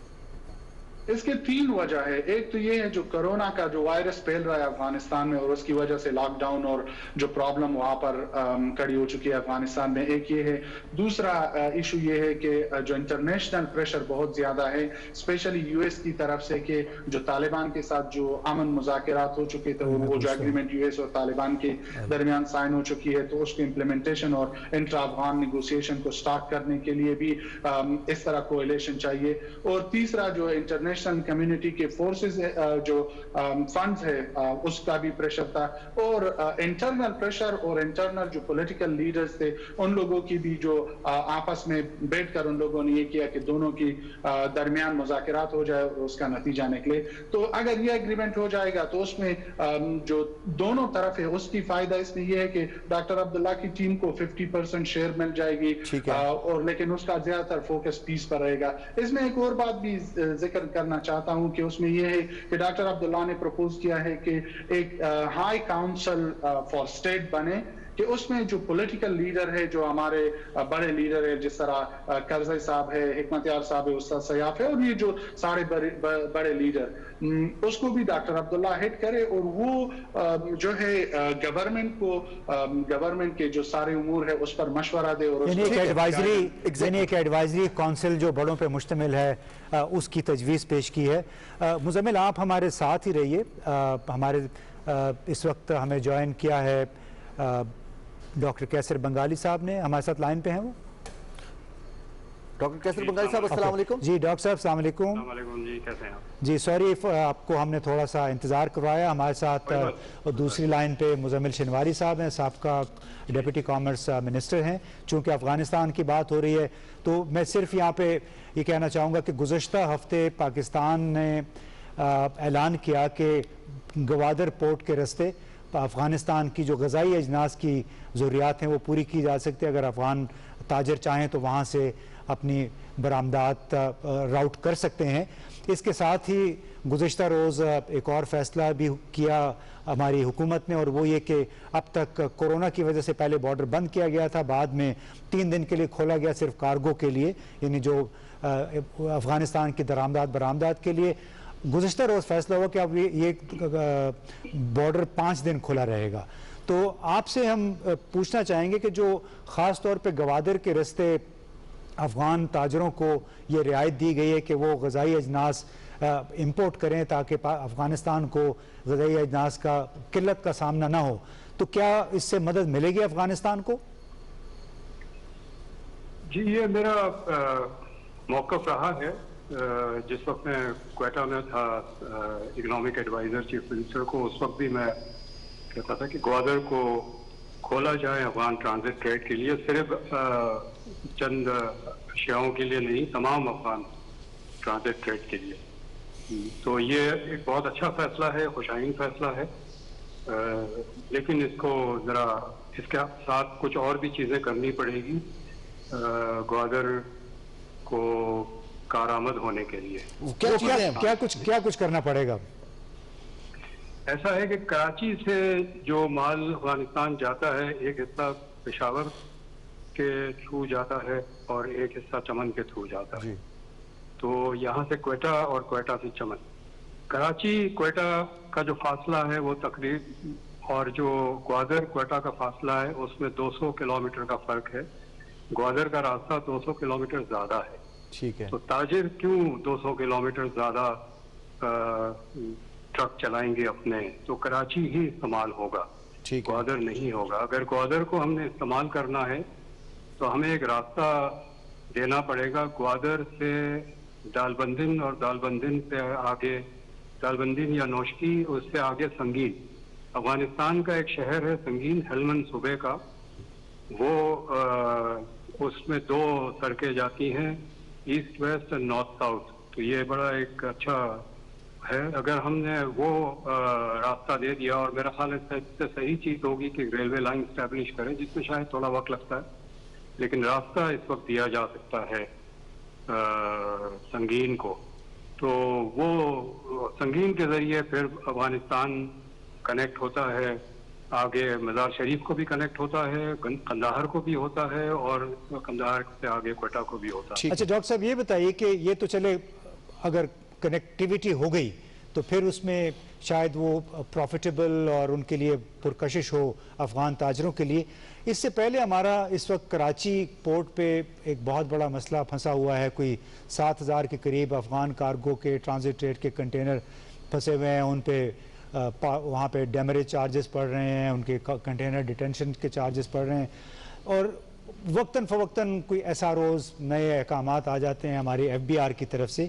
[SPEAKER 4] इसके 3 वजह है। एक तो ये है जो कोरोना का जो वायरस फैल रहा है अफगानिस्तान में और उसकी वजह से लॉकडाउन और जो प्रॉब्लम वहां पर खड़ी हो चुकी है अफगानिस्तान में, एक ये है। दूसरा इशू ये है कि जो इंटरनेशनल प्रेशर बहुत ज्यादा है, स्पेशली यूएस की तरफ से, कि जो तालिबान के साथ जो अमन मुज़ाकरात हो चुके थे वो जो एग्रीमेंट यूएस और तालिबान के दरमियान साइन हो चुकी है, तो उसके इम्प्लीमेंटेशन और इंट्रा अफगान नेगोशिएशन को स्टार्ट करने के लिए भी इस तरह कोएलिशन चाहिए। और तीसरा जो इंटरनेशनल कम्युनिटी के फोर्सेस जो फंड्स है उसका भी प्रेशर था, और इंटरनल प्रेशर और इंटरनल जो पॉलिटिकल लीडर्स थे उन लोगों की भी जो आपस में बैठकर उन लोगों ने ये किया कि दोनों की दरमियान मुज़ाकरात हो जाए और उसका नतीजा निकले। तो अगर ये एग्रीमेंट हो जाएगा तो उसमें जो दोनों तरफ है उसकी फायदा इसमें यह है कि डॉक्टर अब्दुल्ला की टीम को 50% शेयर मिल जाएगी, और लेकिन उसका ज्यादातर फोकस पीस पर रहेगा। इसमें एक और बात भी जिक्र करना चाहता हूं कि उसमें यह है कि डॉक्टर अब्दुल्ला ने प्रपोज किया है कि एक हाई काउंसिल फॉर स्टेट बने, کہ اس میں جو پولیٹیکل لیڈر ہے, جو ہمارے بڑے لیڈر ہے, جس طرح کرزئی صاحب ہے, حکمت یار صاحب ہے, استاد سیاف ہے, اور یہ جو سارے بڑے لیڈر, اس کو بھی ڈاکٹر عبداللہ ہٹ کرے, اور وہ جو ہے گورنمنٹ کے جو سارے امور ہے اس پر مشورہ دے, اور
[SPEAKER 2] یعنی ایک ایڈوائزری کونسل جو بڑوں پہ مشتمل ہے اس کی تجویز پیش کی ہے. مزمل, آپ ہمارے ساتھ ہی رہیے. ہمارے اس وقت ہمیں جوائن کیا ہے ڈاکٹر کیسر بنگالی صاحب نے, ہمارے ساتھ لائن پہ ہیں وہ.
[SPEAKER 1] ڈاکٹر کیسر بنگالی صاحب السلام علیکم.
[SPEAKER 2] جی ڈاکٹر صاحب السلام علیکم.
[SPEAKER 5] السلام علیکم جی, کیسے ہیں آپ؟
[SPEAKER 2] جی سوری آپ کو ہم نے تھوڑا سا انتظار کروایا. ہمارے ساتھ دوسری لائن پہ مزمل شنواری صاحب ہیں, سابقہ ڈیپٹی کامرس منسٹر ہیں. چونکہ افغانستان کی بات ہو رہی ہے تو میں صرف یہاں پہ یہ کہنا چاہوں گا کہ گزشتہ ہفتے پاکستان نے اعلان کیا کہ گوادر پورٹ کے رستے افغانستان کی جو غذائی اجناس کی ضروریات ہیں وہ پوری کی جا سکتی ہے. اگر افغان تاجر چاہیں تو وہاں سے اپنی برآمدات راؤٹ کر سکتے ہیں. اس کے ساتھ ہی گزشتہ روز ایک اور فیصلہ بھی کیا ہماری حکومت نے, اور وہ یہ کہ اب تک کورونا کی وجہ سے پہلے بارڈر بند کیا گیا تھا, بعد میں 3 دن کے لیے کھولا گیا صرف کارگو کے لیے, یعنی جو افغانستان کی برآمدات کے لیے. گزشتہ روز فیصلہ ہوا کہ اب یہ بارڈر 5 دن کھلا رہے گا. تو آپ سے ہم پوچھنا چاہیں گے کہ جو خاص طور پہ گوادر کے رستے افغان تاجروں کو یہ رعایت دی گئی ہے کہ وہ غذائی اجناس امپورٹ کریں تاکہ افغانستان کو غذائی اجناس کا قلت کا سامنا نہ ہو, تو کیا اس سے مدد ملے گی افغانستان کو؟
[SPEAKER 5] جی, یہ میرا موقف رہا ہے. جس وقت میں کوئٹہ میں تھا اکنامک ایڈوائزر چیف منسٹر کو, اس وقت بھی میں کہتا تھا کہ گوادر کو کھولا جائے افغان ٹرانزٹ ٹریڈ کے لیے, صرف چند اشیاؤں کے لیے نہیں, تمام افغان ٹرانزٹ ٹریڈ کے لیے. تو یہ ایک بہت اچھا فیصلہ ہے, خوشائن فیصلہ ہے, لیکن اس کو ذرا اس کے ساتھ کچھ اور بھی چیزیں کرنی پڑے گی گوادر کو کارآمد ہونے کے لیے.
[SPEAKER 2] کیا کچھ کرنا پڑے گا؟
[SPEAKER 5] ایسا ہے کہ کراچی سے جو مال افغانستان جاتا ہے, ایک حصہ پشاور کے تھرو جاتا ہے اور ایک حصہ چمن کے تھرو جاتا ہے. تو یہاں سے کوئٹہ اور کوئٹہ سے چمن. کراچی کوئٹہ کا جو فاصلہ ہے وہ تقریباً, اور جو گوادر کوئٹہ کا فاصلہ ہے اس میں 200 کلومیٹر کا فرق ہے. گوادر کا راستہ 200 کلومیٹر زیادہ ہے.
[SPEAKER 2] ٹھیک ہے,
[SPEAKER 5] تو تاجر کیوں 200 کلومیٹر زیادہ ٹرک چلائیں گے اپنے؟ تو کراچی ہی استعمال ہوگا, گوادر نہیں ہوگا. اگر گوادر کو ہم نے استعمال کرنا ہے تو ہمیں ایک راستہ دینا پڑے گا گوادر سے دالبندن, اور دالبندن سے آگے دالبندن یا نوشکی, اس سے آگے سنگین. افغانستان کا ایک شہر ہے سنگین, ہلمند صوبے کا, وہ اس میں 2 سڑکیں جاتی ہیں, ایسٹ ویسٹ اور نارتھ ساؤتھ. تو یہ بڑا ایک اچھا ہے. اگر ہم نے وہ راستہ دے دیا, اور میرا خیال ہے اس سے صحیح چیز ہوگی کہ ریلوے لائن اسٹیبلش کریں, جس میں شاید تھوڑا وقت لگتا ہے, لیکن راستہ اس وقت دیا جا سکتا ہے سنگین کو. تو وہ سنگین کے ذریعے پھر افغانستان کنیکٹ ہوتا ہے, آگے مزار شریف کو بھی کنیکٹ ہوتا ہے, قندھار کو بھی ہوتا ہے, اور قندھار سے آگے کوئٹہ کو بھی ہوتا ہے.
[SPEAKER 2] اچھا ڈاکٹر صاحب یہ بتائیے کہ یہ تو چلے اگر کنیکٹیویٹی ہو گئی تو پھر اس میں شاید وہ پروفیٹیبل اور ان کے لیے پرکشش ہو افغان تاجروں کے لیے. اس سے پہلے ہمارا اس وقت کراچی پورٹ پہ ایک بہت بڑا مسئلہ پھنسا ہوا ہے. کوئی 7000 کے قریب افغان کارگو کے ٹرانزٹ ٹریڈ کے کنٹینر پھنسے ہوئے ہیں. ان پہ وہاں پہ ڈیمریج چارجز پڑ رہے ہیں, ان کے کنٹینر ڈیٹینشن کے چارجز پڑ رہے ہیں, اور وقتاً فوقتاً کوئی ایسا روز نئے احکامات آ جاتے ہیں ہماری FBR کی طرف سے.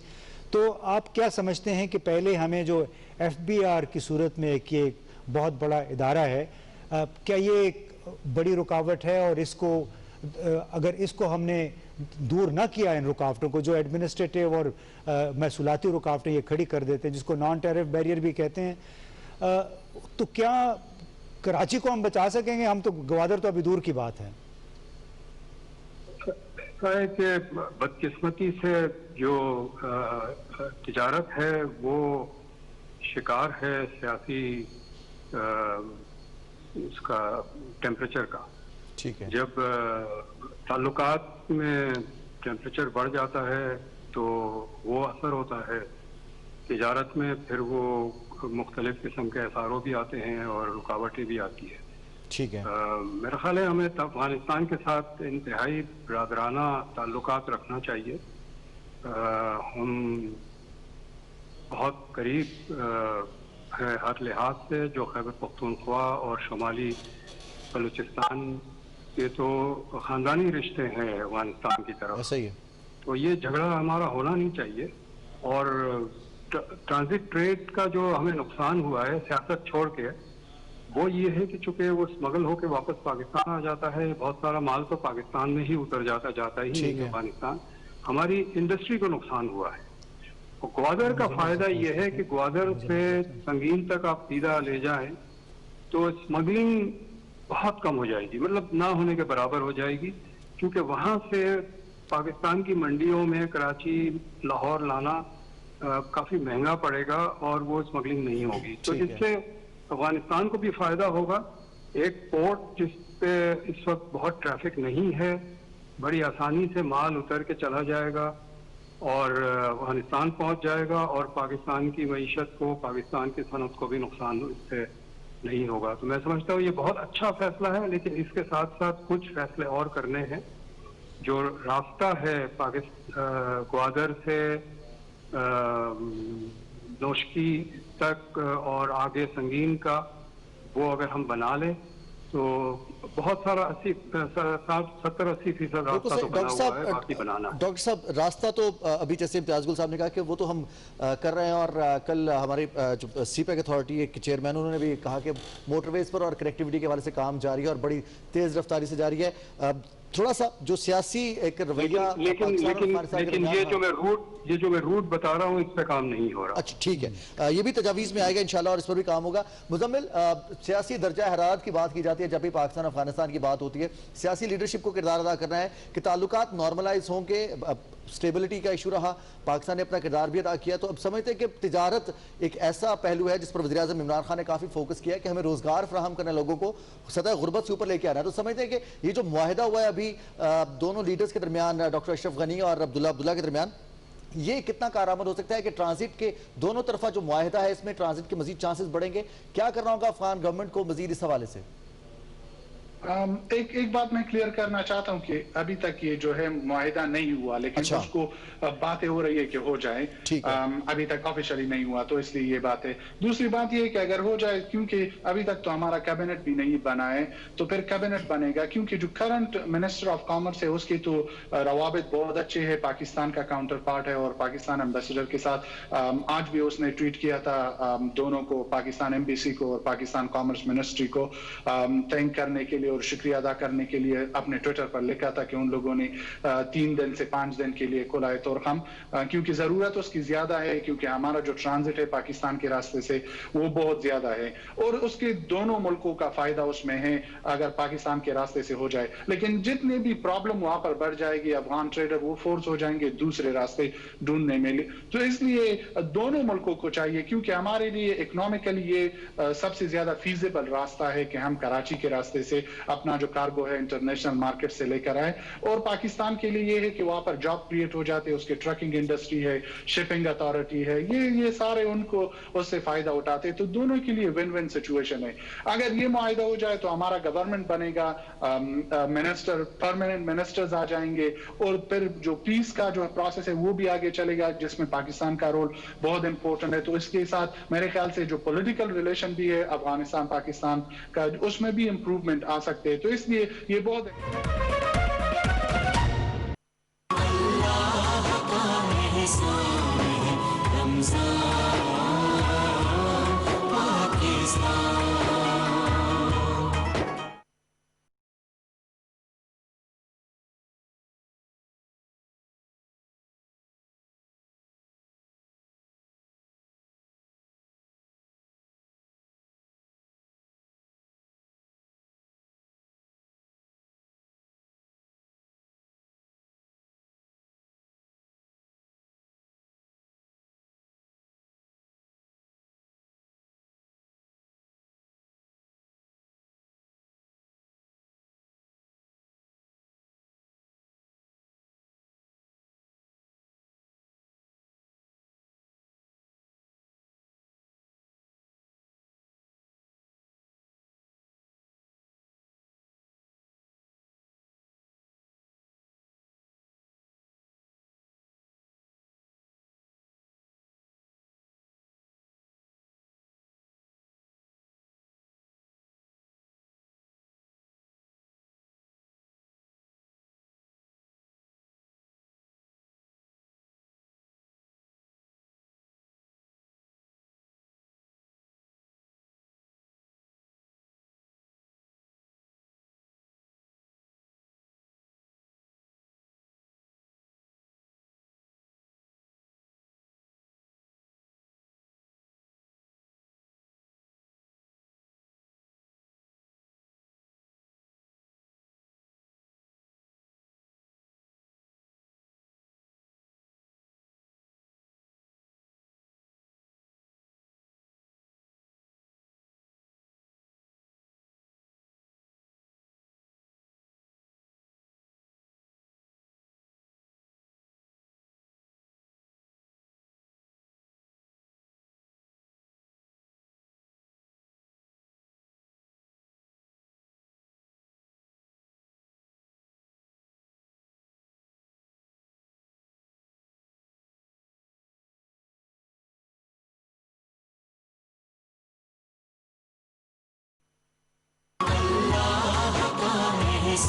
[SPEAKER 2] تو آپ کیا سمجھتے ہیں کہ پہلے ہمیں جو FBR کی صورت میں ایک یہ بہت بڑا ادارہ ہے, کیا یہ ایک بڑی رکاوٹ ہے, اور اس کو اگر اس کو ہم نے دور نہ کیا ان رکاوٹوں کو جو ایڈمنسٹریٹو اور محصولاتی رکاوٹیں یہ کھڑی کر دیتے ہیں جس کو نان ٹیرف بیریئر بھی کہتے ہیں, تو کیا کراچی کو ہم بچا سکیں گے؟ ہم تو گوادر تو ابھی دور کی بات ہے.
[SPEAKER 5] ہے کہ بدقسمتی سے جو تجارت ہے وہ شکار ہے سیاسی उसका टेम्परेचर का।
[SPEAKER 1] ठीक है।
[SPEAKER 5] जब ताल्लुकात में टेम्परेचर बढ़ जाता है तो वो असर होता है तिजारत में, फिर वो मुख्तलिफ किस्म के असारों भी आते हैं और रुकावटें भी आती है।
[SPEAKER 1] ठीक है।
[SPEAKER 5] मेरा ख्याल है हमें अफगानिस्तान के साथ इंतहाई बरादराना ताल्लुकात रखना चाहिए। हम बहुत करीब है हर लिहाज से, जो खैबर पख्तूनख्वा और शुमाली बलूचिस्तान के तो ख़ानदानी रिश्ते हैं अफगानिस्तान की तरफ।
[SPEAKER 1] ऐसा ही है।
[SPEAKER 5] तो ये झगड़ा हमारा होना नहीं चाहिए। और ट्रांजिट ट्रेड का जो हमें नुकसान हुआ है सियासत छोड़ के, वो ये है कि चूंकि वो स्मगल होकर वापस पाकिस्तान आ जाता है, बहुत सारा माल तो पाकिस्तान में ही उतर जाता ही नहीं अफगानिस्तान। हमारी इंडस्ट्री को नुकसान हुआ है। और ग्वादर का फायदा ये है कि ग्वादर से संगीन तक आप सीधा ले जाएं तो स्मगलिंग बहुत कम हो जाएगी, मतलब ना होने के बराबर हो जाएगी, क्योंकि वहां से पाकिस्तान की मंडियों में कराची लाहौर लाना काफी महंगा पड़ेगा और वो स्मगलिंग नहीं होगी। तो इससे अफगानिस्तान को भी फायदा होगा। एक पोर्ट जिस पे इस वक्त बहुत ट्रैफिक नहीं है, बड़ी आसानी से माल उतर के चला जाएगा और अफगानिस्तान पहुंच जाएगा, और पाकिस्तान की मईशत को, पाकिस्तान की सनत को भी नुकसान इससे नहीं होगा। तो मैं समझता हूँ ये बहुत अच्छा फैसला है, लेकिन इसके साथ साथ कुछ फैसले और करने हैं। जो रास्ता है ग्वादर से नोशकी तक और आगे संगीन का, वो अगर हम बना लें तो बहुत सारा 70-80% रास्ता तो बना हुआ है, बाकी बनाना।
[SPEAKER 1] डॉक्टर साहब, रास्ता तो अभी जैसे इम्तियाज गुल साहब ने कहा कि वो तो हम कर रहे हैं, और कल हमारे जो सीपैक अथॉरिटी के चेयरमैन, उन्होंने भी कहा कि मोटरवेज पर और कनेक्टिविटी के हवाले से काम जारी है और बड़ी तेज रफ्तारी से जारी है। थोड़ा सा जो सियासी एक रवैया,
[SPEAKER 5] लेकिन ये जो मैं रूट बता रहा हूँ इस पे काम नहीं हो रहा।
[SPEAKER 1] अच्छा, ठीक है, ये भी तजावीज़ में आएगा इंशाल्लाह और इस पर भी काम होगा। मुजम्मिल, सियासी दर्जा हरारत की बात की जाती है जब भी पाकिस्तान अफगानिस्तान की बात होती है, सियासी लीडरशिप को किरदार अदा करना है कि ताल्लुकात नॉर्मलाइज होंगे, स्टेबिलिटी का इशू रहा, पाकिस्तान ने अपना किरदार भी अदा किया। तो अब समझते हैं कि तिजारत एक ऐसा पहलू है जिस पर वज़ीर-ए-आज़म इमरान खान ने काफ़ी फोकस किया है कि हमें रोज़गार फराहम करने लोगों को सतह गुर्बत से ऊपर लेके आना है। तो समझते हैं कि ये जो मुआहिदा हुआ है अभी दोनों लीडर्स के दरमियान, डॉक्टर अशरफ गनी और अब्दुल्ला के दरमियान, ये कितना कारआमद हो सकता है कि ट्रांजिट के दोनों तरफा जो मुआहिदा है इसमें ट्रांजिट के मजीद चांसेस बढ़ेंगे? क्या करना होगा अफगान गवर्नमेंट को मजीद इस हवाले से?
[SPEAKER 4] एक बात मैं क्लियर करना चाहता हूं कि अभी तक ये जो है मुआहिदा नहीं हुआ, लेकिन उसको बातें हो रही है कि हो जाए। अभी तक ऑफिशियली नहीं हुआ, तो इसलिए ये बात है। दूसरी बात ये है कि अगर हो जाए, क्योंकि अभी तक तो हमारा कैबिनेट भी नहीं बना है, तो फिर कैबिनेट बनेगा, क्योंकि जो करंट मिनिस्टर ऑफ कॉमर्स है उसके तो रवाबित बहुत अच्छे है, पाकिस्तान का काउंटर पार्ट है, और पाकिस्तान एम्बेसडर के साथ आज भी उसने ट्वीट किया था दोनों को, पाकिस्तान एम्बेसी को और पाकिस्तान कॉमर्स मिनिस्ट्री को थैंक करने के लिए और शुक्रिया अदा करने के लिए अपने ट्विटर पर लिखा था कि उन लोगों ने 3 दिन से 5 दिन के लिए खोला है। तो हम क्योंकि जरूरत उसकी ज्यादा है, क्योंकि हमारा जो ट्रांजिट है पाकिस्तान के रास्ते से वो बहुत ज्यादा है, और उसके दोनों मुल्कों का फायदा उसमें है अगर पाकिस्तान के रास्ते से हो जाए। लेकिन जितने भी प्रॉब्लम वहां पर बढ़ जाएगी, अफगान ट्रेडर वो फोर्स हो जाएंगे दूसरे रास्ते ढूंढने में। तो इसलिए दोनों मुल्कों को चाहिए, क्योंकि हमारे लिए इकोनॉमिकली ये सबसे ज्यादा फीजिबल रास्ता है कि हम कराची के रास्ते से अपना जो कार्गो है इंटरनेशनल मार्केट से लेकर आए, और पाकिस्तान के लिए ये है कि वहां पर जॉब क्रिएट हो जाते हैं, उसके ट्रकिंग इंडस्ट्री है, शिपिंग अथॉरिटी है, ये सारे उनको उससे फायदा उठाते हैं। तो दोनों के लिए विन विन सिचुएशन है। अगर ये मुआहिदा हो जाए तो हमारा गवर्नमेंट बनेगा, मिनिस्टर परमानेंट मिनिस्टर्स आ जाएंगे, और फिर जो पीस का जो प्रोसेस है वो भी आगे चलेगा, जिसमें पाकिस्तान का रोल बहुत इंपॉर्टेंट है। तो इसके साथ मेरे ख्याल से जो पॉलिटिकल रिलेशन भी है अफगानिस्तान पाकिस्तान का, उसमें भी इंप्रूवमेंट आ सकते हैं। तो इसलिए ये बहुत
[SPEAKER 6] इस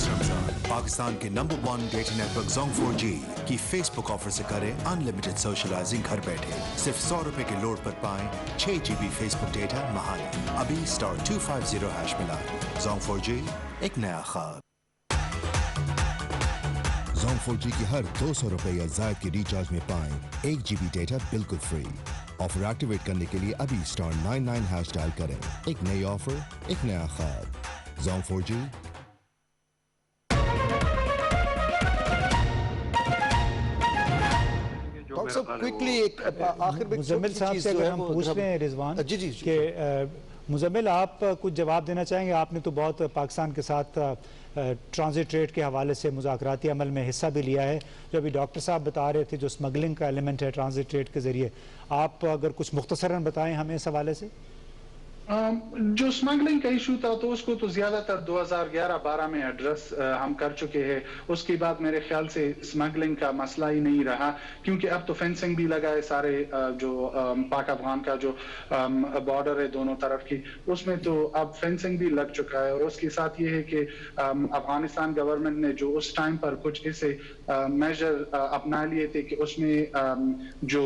[SPEAKER 6] रमजान पाकिस्तान के number 1 data network Zong 4G की फेसबुक ऑफर से करें अनलिमिटेड सोशलाइजिंग घर बैठे। सिर्फ 100 रुपए के लोड पर पाएं 6 GB फेसबुक डेटा महाना। अभी *250# मिलाएं। Zong 4G एक नया ख्वाब।
[SPEAKER 7] Zong 4G की हर 200 रुपए या जायद की रिचार्ज में पाएं 1 GB डेटा बिल्कुल फ्री। ऑफर एक्टिवेट करने के लिए अभी *99# डायल करें। एक नई ऑफर, एक नया ख्वाब। Zong 4G।
[SPEAKER 1] क्विकली एक आखिर में
[SPEAKER 2] मुजम्मिल साहब से अगर हम पूछ रहे हैं रिजवान
[SPEAKER 1] जी
[SPEAKER 2] कि मुजम्मिल आप कुछ जवाब देना चाहेंगे। आपने तो बहुत पाकिस्तान के साथ ट्रांजिट ट्रेड के हवाले से मुज़ाकराती अमल में हिस्सा भी लिया है। जो अभी डॉक्टर साहब बता रहे थे जो स्मगलिंग का एलिमेंट है ट्रांजिट ट्रेड के ज़रिए, आप अगर कुछ मुख्तसरन बताएं हमें इस हवाले से।
[SPEAKER 4] जो स्मगलिंग का इशू था तो उसको तो ज्यादातर 2011-12 में एड्रेस हम कर चुके हैं। उसके बाद मेरे ख्याल से स्मगलिंग का मसला ही नहीं रहा, क्योंकि अब तो फेंसिंग भी लगा है सारे जो पाक अफगान का जो बॉर्डर है दोनों तरफ की, उसमें तो अब फेंसिंग भी लग चुका है। और उसके साथ ये है कि अफगानिस्तान गवर्नमेंट ने जो उस टाइम पर कुछ ऐसे मेजर अपना लिए थे कि उसमें जो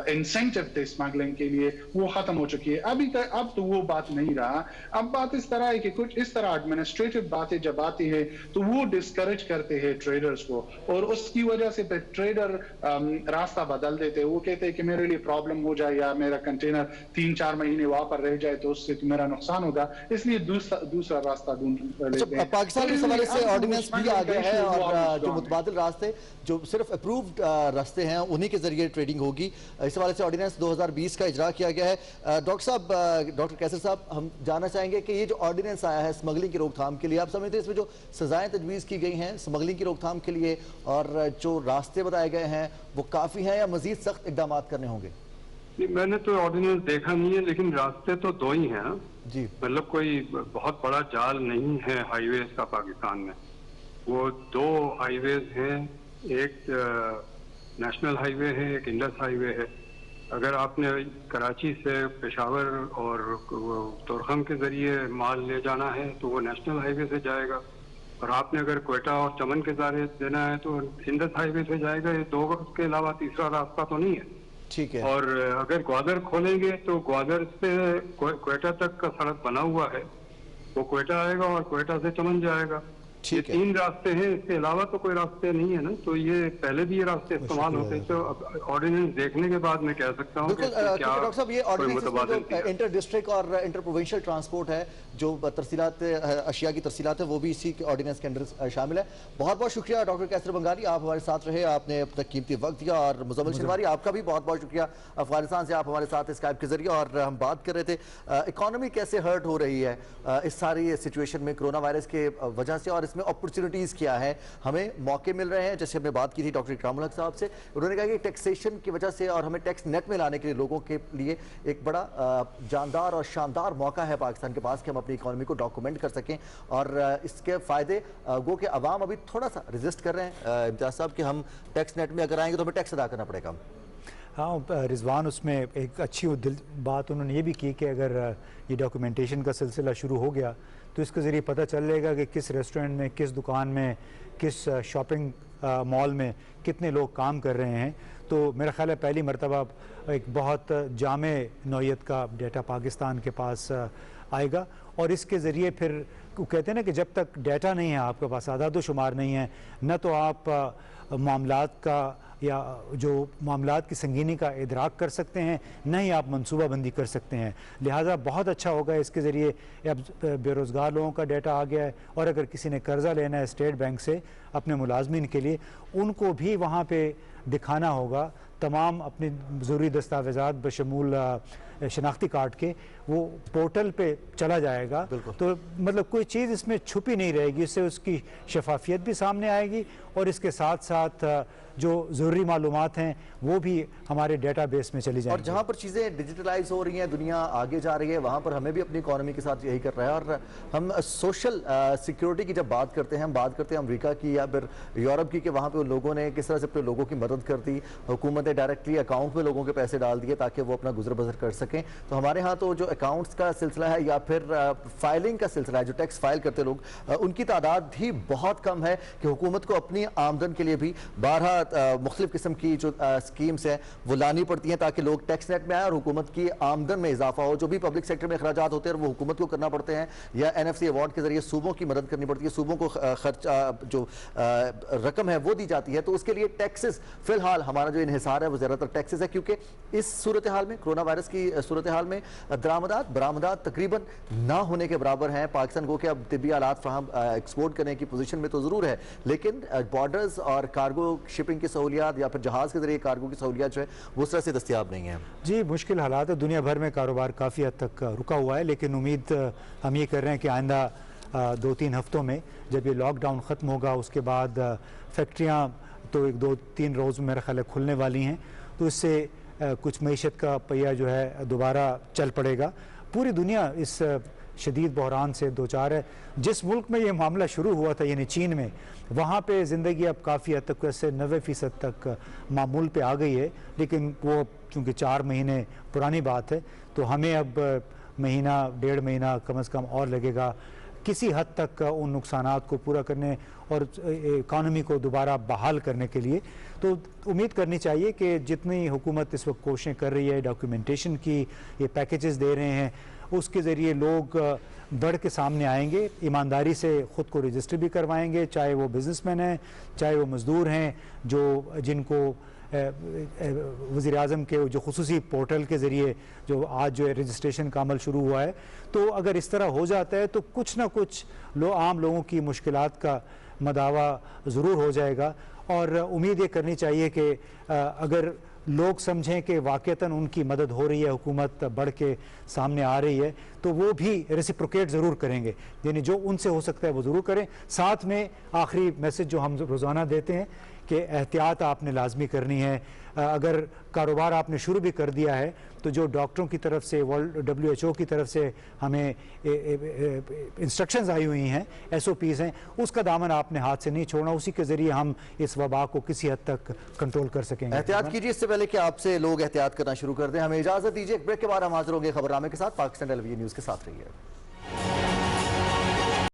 [SPEAKER 4] इंसेंटिव थे स्मगलिंग के लिए वो खत्म हो चुकी है। अब तो वो बात नहीं रहा। अब बात इस तरह है कि कुछ इस तरह एडमिनिस्ट्रेटिव बातें जब आती है तो वो डिस्करेज करते हैं ट्रेडर्स को, और उसकी वजह से फिर ट्रेडर रास्ता बदल देते हैं। वो कहते हैं कि मेरे लिए प्रॉब्लम हो जाए या मेरा कंटेनर 3-4 महीने वहां पर रह जाए तो उससे मेरा नुकसान होगा, इसलिए दूसरा रास्ता ढूंढ लेते हैं।
[SPEAKER 1] पाकिस्तान के हवाले से ऑर्डिनेंस भी आ गया है और जो मुतबादिल रास्ते जो सिर्फ अप्रूव्ड रास्ते हैं उन्हीं के जरिए ट्रेडिंग होगी। इस हवाले से ऑर्डिनेंस 2020 का इजरा किया गया है। डॉक्टर साहब, डॉक्टर कैसर साहब, हम जानना चाहेंगे कि ये जो ऑर्डिनेंस आया है स्मगलिंग की रोकथाम के लिए, आप समझते हैं इसमें जो सजाएं तजवीज़ की गई हैं स्मगलिंग की रोकथाम के लिए और जो रास्ते बताए गए हैं वो काफ़ी हैं या मजीद सख्त इकदाम करने होंगे?
[SPEAKER 5] मैंने तो ऑर्डिनेंस देखा नहीं है, लेकिन रास्ते तो 2 ही हैं
[SPEAKER 1] जी।
[SPEAKER 5] मतलब कोई बहुत बड़ा जाल नहीं है हाईवेज का पाकिस्तान में। वो 2 हाईवेज हैं, एक नेशनल हाईवे है, एक इंडस हाईवे है। अगर आपने कराची से पेशावर और तोरखम के जरिए माल ले जाना है तो वो नेशनल हाईवे से जाएगा, और आपने अगर क्वेटा और चमन के जरिए देना है तो इंडस हाईवे से जाएगा। ये 2 के अलावा तीसरा रास्ता तो नहीं है।
[SPEAKER 1] ठीक है।
[SPEAKER 5] और अगर ग्वादर खोलेंगे तो ग्वादर से क्वेटा तक का सड़क बना हुआ है, वो क्वेटा आएगा और क्वेटा से चमन जाएगा। ये 3 रास्ते हैं, इसके अलावा तो कोई रास्ते नहीं है ना। तो ये पहले भी ये रास्ते इस्तेमाल होते हैं। तो ऑर्डिनेंस देखने के बाद मैं कह सकता हूँ कि क्या
[SPEAKER 1] डॉक्टर साहब ये ऑर्डिनेंस
[SPEAKER 5] जो
[SPEAKER 1] इंटर डिस्ट्रिक्ट और इंटर प्रोविंशियल ट्रांसपोर्ट है, जो तरसीलात अशिया की तरसीलात है, वो भी इसी ऑर्डिनेंस के अंदर शामिल है। बहुत बहुत शुक्रिया डॉक्टर कैसर बंगाली, आप हमारे साथ रहे, आपने अपना कीमती वक्त दिया। और मुजम्मिल शनवारी, आपका भी बहुत बहुत शुक्रिया, अफगानिस्तान से आप हमारे साथ स्काइप के जरिए। और हम बात कर रहे थे इकॉनमी कैसे हर्ट हो रही है इस सारी सिचुएशन में कोरोना वायरस के वजह से, और इसमें अपॉर्चुनिटीज क्या है, हमें मौके मिल रहे हैं। जैसे हमने बात की थी डॉक्टर इकरामुल हक साहब से, उन्होंने कहा कि टैक्सेशन की वजह से और हमें टैक्स नेट में लाने के लिए लोगों के लिए एक बड़ा जानदार और शानदार मौका है पाकिस्तान के पास कि हम अपनी इकॉनमी को डॉक्यूमेंट कर सकें। और इसके फ़ायदे गो के अवाम अभी थोड़ा सा रेजिस्ट कर रहे हैं इम्तियाज़ साहब कि हम टैक्स नेट में अगर आएंगे तो हमें टैक्स अदा करना पड़ेगा।
[SPEAKER 2] हाँ, रिजवान उसमें एक अच्छी बात उन्होंने ये भी की कि अगर ये डॉक्यूमेंटेशन का सिलसिला शुरू हो गया तो इसके ज़रिए पता चलेगा कि किस रेस्टोरेंट में, किस दुकान में, किस शॉपिंग मॉल में कितने लोग काम कर रहे हैं। तो मेरा ख्याल है पहली मरतबा एक बहुत जामे नौयत का डेटा पाकिस्तान के पास आएगा। और इसके ज़रिए फिर कहते हैं ना कि जब तक डेटा नहीं है आपके पास, आदाद व शुमार नहीं है, न तो आप मामलात का या जो मामलात की संगीनी का इदराक कर सकते हैं, न ही आप मनसूबाबंदी कर सकते हैं। लिहाजा बहुत अच्छा होगा इसके ज़रिए। अब बेरोज़गार लोगों का डेटा आ गया है, और अगर किसी ने कर्ज़ा लेना है स्टेट बैंक से अपने मुलाजमीन के लिए, उनको भी वहाँ पे दिखाना होगा तमाम अपने ज़रूरी दस्तावेज़ात बशमूल शनाख्ती कार्ड के, वो पोर्टल पे चला जाएगा। तो मतलब कोई चीज़ इसमें छुपी नहीं रहेगी, इससे उसकी शफाफियत भी सामने आएगी और इसके साथ साथ जो ज़रूरी मालूमात हैं वो भी हमारे डेटा बेस में चली जाएंगी।
[SPEAKER 1] और जहाँ पर चीज़ें डिजिटलाइज हो रही हैं, दुनिया आगे जा रही है, वहाँ पर हमें भी अपनी इकोनॉमी के साथ यही कर रहा है। और हम सोशल सिक्योरिटी की जब बात करते हैं, हम बात करते हैं अमेरिका की या फिर यूरोप की, कि वहाँ पे उन लोगों ने किस तरह से अपने लोगों की मदद कर दी, हुकूमत ने डायरेक्टली अकाउंट में लोगों के पैसे डाल दिए ताकि वो अपना गुजर बसर कर सकें। तो हमारे यहाँ तो जो अकाउंट्स का सिलसिला है या फिर फाइलिंग का सिलसिला है, जो टैक्स फाइल करते लोग, उनकी तादाद भी बहुत कम है कि हुकूमत को अपनी आमदन के लिए भी 12 मुख्तलिफ किस्म की जो स्कीम्स हैं वो लानी पड़ती हैं ताकि लोग टैक्स नेट में आए और हुकूमत की आमदन में इजाफा हो। जो भी पब्लिक सेक्टर में अखराजात होते हैं वो हुकूमत को करना पड़ते हैं, या NFC अवार्ड के जरिए सूबों की मदद करनी पड़ती है, सूबों को खर्च जो रकम है वो दी जाती है। तो उसके लिए टैक्सेस, फिलहाल हमारा जो इन्हिसार है वो ज़्यादातर टैक्सेस है, क्योंकि इस सूरत हाल में, कोरोना वायरस की सूरत हाल में बरामदात तकरीबन ना होने के बराबर हैं। पाकिस्तान को कि अब तिब्बी आलात फ्राहम एक्सपोर्ट करने की पोजीशन में तो ज़रूर है, लेकिन बॉर्डर्स और कार्गो शिपिंग की सहूलियात या फिर जहाज़ के जरिए कार्गो की सहूलियात जो है वो उस तरह से दस्तयाब नहीं है।
[SPEAKER 2] जी, मुश्किल हालात है, दुनिया भर में कारोबार काफ़ी हद तक रुका हुआ है, लेकिन उम्मीद हम ये कर रहे हैं कि आइंदा 2-3 हफ्तों में जब ये लॉकडाउन ख़त्म होगा उसके बाद फैक्ट्रियाँ तो 1-2-3 रोज़ मेरा ख्याल है खुलने वाली हैं, तो इससे कुछ मईशत का पहिया जो है दोबारा चल पड़ेगा। पूरी दुनिया इस शदीद बहरान से दो चार है। जिस मुल्क में ये मामला शुरू हुआ था यानी चीन में, वहाँ पे ज़िंदगी अब काफ़ी हद तक वैसे 90% तक मामूल पे आ गई है, लेकिन वो चूँकि 4 महीने पुरानी बात है तो हमें अब महीना 1.5 महीना कम से कम और लगेगा किसी हद तक उन नुकसानात को पूरा करने और इकानमी को दोबारा बहाल करने के लिए। तो उम्मीद करनी चाहिए कि जितनी हुकूमत इस वक्त कोशिशें कर रही है डॉक्यूमेंटेशन की, ये पैकेजेस दे रहे हैं, उसके ज़रिए लोग बढ़ के सामने आएंगे, ईमानदारी से ख़ुद को रजिस्टर भी करवाएंगे, चाहे वो बिज़नेसमैन हैं, चाहे वो मज़दूर हैं, जिनको वज़ीर आज़म के जो खुसूसी पोर्टल के ज़रिए जो आज जो रजिस्ट्रेशन का अमल शुरू हुआ है। तो अगर इस तरह हो जाता है तो कुछ ना कुछ आम लोगों की मुश्किलात का मदावा ज़रूर हो जाएगा। और उम्मीद ये करनी चाहिए कि अगर लोग समझें कि वाक़तन उनकी मदद हो रही है, हुकूमत बढ़ के सामने आ रही है, तो वो भी रेसिप्रोकेट ज़रूर करेंगे, यानी जो उनसे हो सकता है वो ज़रूर करें। साथ में आखिरी मैसेज जो हम रोज़ाना देते हैं कि एहतियात आपने लाजमी करनी है। अगर कारोबार आपने शुरू भी कर दिया है तो जो डॉक्टरों की तरफ से, WHO की तरफ से हमें इंस्ट्रक्शंस आई हुई हैं, SOPs हैं, उसका दामन आपने हाथ से नहीं छोड़ना, उसी के ज़रिए हम इस वबा को किसी हद तक कंट्रोल कर सकेंगे।
[SPEAKER 1] एहतियात कीजिए इससे पहले कि आपसे लोग एहतियात करना शुरू कर दें। हमें इजाज़त दीजिए, एक ब्रेक के बाद हम हाजिर होंगे खबरनामे के साथ। पाकिस्तान टेलीविजन न्यूज़ के साथ रहिए।